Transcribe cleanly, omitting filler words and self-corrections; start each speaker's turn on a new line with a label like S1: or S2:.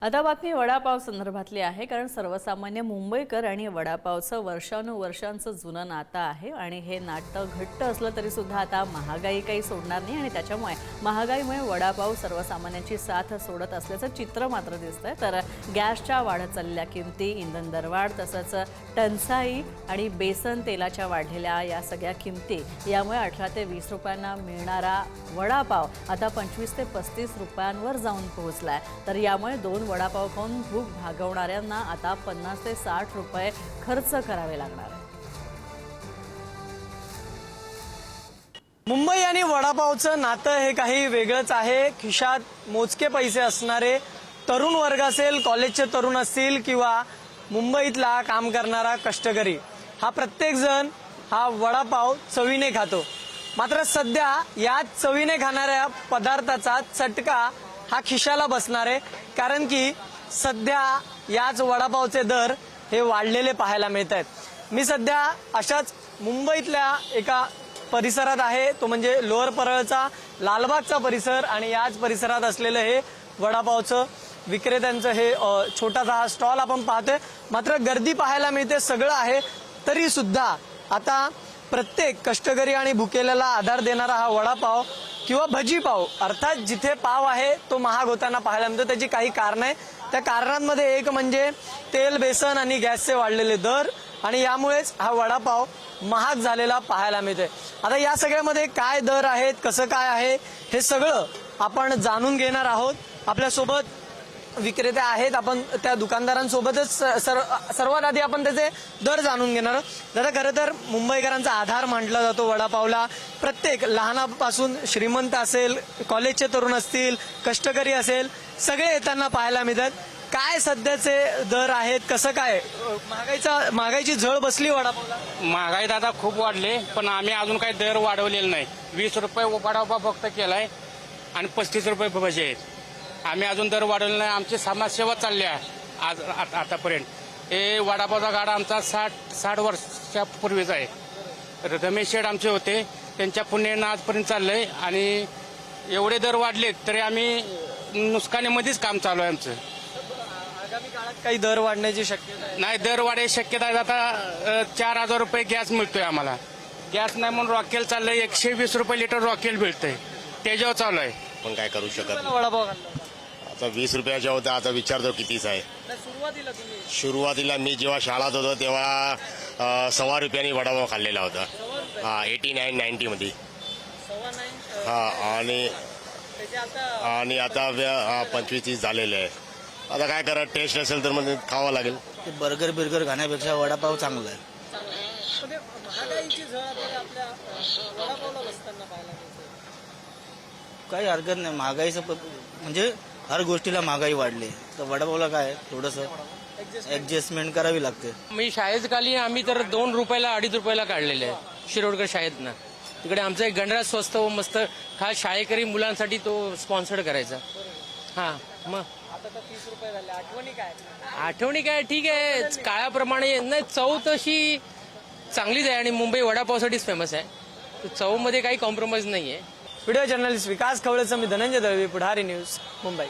S1: आता बातमी वडापाव संदर्भातली आहे, कारण सर्वसामान्य मुंबईकर आणि वडापावचं वर्षानुवर्षांचं जुनं नातं आहे आणि हे नातं घट्ट असलं तरी सुद्धा आता महागाई काही सोडणार नाही आणि त्याच्यामुळे महागाईमुळे वडापाव सर्वसामान्यांची साथ सोडत असल्याचं चित्र मात्र दिसतंय। तर गॅसच्या वाढत चाललेल्या किमती, इंधन दरवाढ, तसंच टंचाई आणि बेसन तेलाच्या वाढलेल्या या सगळ्या किमती यामुळे 18 ते 20 रुपयांना मिळणारा वडापाव आता 25 ते 35 रुपयांवर जाऊन पोहोचलाय। तर यामुळे दोन वडापाव खाऊन भूक भागवणाऱ्यांना आता 50 ते 60 रुपये खर्च करावे लागणार आहे।
S2: मुंबई आणि वडापावचं नातं हे काही वेगळंच आहे। खिशात मोजके पैसे असणारे तरुण वर्ग असेल, कॉलेजचे तरुण असतील किंवा मुंबईतला काम करणारा कष्टकरी, हा प्रत्येक जण हा वडापाव चवीने खातो। मात्र सध्या या चवीने खाणाऱ्या पदार्थाचा चटका हा खिशाला बसणार आहे, कारण की सध्या याच वडापावचे दर हे वाढलेले पाहायला मिळत आहेत। मी सध्या अशाच मुंबईतल्या एका परिसरात आहे, तो म्हणजे लोअर परळचा लालबागचा परिसर आणि याच परिसरात असलेलं हे वडापावचं विक्रेत्यांचं हे छोटासा हा स्टॉल आपण पाहतोय। मात्र गर्दी पाहायला मिळते, सगळं आहे, तरी सुद्धा आता प्रत्येक कष्टकरी आणि भुकेल्याला आधार देणारा हा वडापाव किंवा भजीपाव, अर्थात जिथे पाव आहे तो महाग होताना पाहायला मिळतो। त्याची काही कारण आहे, त्या कारणांमध्ये एक म्हणजे तेल, बेसन आणि गॅसचे वाढलेले दर, आणि यामुळेच हा वडापाव महाग झालेला पाहायला मिळतोय। आता या सगळ्यामध्ये काय दर आहेत, कसं काय आहे, हे सगळं आपण जाणून घेणार आहोत। आपल्यासोबत विक्रेते आहेत, आपण त्या दुकानदारांसोबतच सर्वात आधी आपण त्याचे दर जाणून घेणार आहोत। दादा, खरं तर मुंबईकरांचा आधार मानला जातो वडापावला। प्रत्येक लहानापासून श्रीमंत असेल, कॉलेजचे तरुण असतील, कष्टकरी असेल, सगळे येताना पाहायला मिळतात। काय सध्याचे दर आहेत, कसं काय महागाईची झळ बसली वडापावला?
S3: महागाई दादा खूप वाढले, पण आम्ही अजून काही दर वाढवलेले नाही। 20 रुपये वडापाव फक्त केलाय आणि 35 रुपये भजी आहेत। आम्ही अजून दर वाढवले नाही। आमची समाजसेवा चालली आहे आज आतापर्यंत। हे वडापावचा गाडा आमचा 60 वर्षापूर्वीचा आहे। रमेश शेठ आमचे होते, त्यांच्या पुण्यानं आजपर्यंत चाललंय आणि एवढे दर वाढलेत तरी आम्ही नुकसानीमध्येच काम चालू आहे आमचं।
S2: आगामी काळात काही दर वाढण्याची शक्यता आहे?
S3: नाही, दर वाढायची शक्यता आहे। आता 4000 रुपये गॅस मिळतोय आम्हाला। गॅस नाही म्हणून रॉकेल चाललंय, 120 रुपये लिटर रॉकेल मिळतंय, त्याच्यावर चालू आहे।
S4: पण काय करू शकत नाही।
S2: वडापाव खाल्ला
S4: आता 20 रुपयाच्या होता, आता विचारतो कितीच आहे। सुरुवातीला मी जेव्हा शाळेत होतो तेव्हा 1.25 रुपयांनी वडापाव खाल्लेला होता। 89-90 मध्ये। आणि आता 25-30 झालेले आहे। आता काय करा, टेस्ट असेल तर मग खावं लागेल।
S5: बर्गर खाण्यापेक्षा वडापाव चांगला आहे। काही हरकत नाही, महागाईचं म्हणजे हर गोष्टीला महागाई वाढली, तर वडापावला काय थोडंसं ऍडजस्टमेंट करावी लागते।
S6: मी शाळेत खाली आम्ही तर 2 रुपयाला 2.5 रुपयाला काढलेले आहे शिरोडकर शाळेतनं। तिकडे आमचा एक गणराज स्वस्त व मस्त खास शाळेकरी मुलांसाठी तो स्पॉन्सर्ड करायचा। हा, मग आठवणी काय ठीक आहे, काळाप्रमाणे नाही, चव तशी चांगलीच आहे आणि मुंबई वडापावसाठीच फेमस आहे। चव मध्ये काही कॉम्प्रोमाइज नाहीये।
S2: व्हिडिओ जर्नलिस्ट विकास खवळेचं मी धनंजय दळवी, पुढारी न्यूज, मुंबई।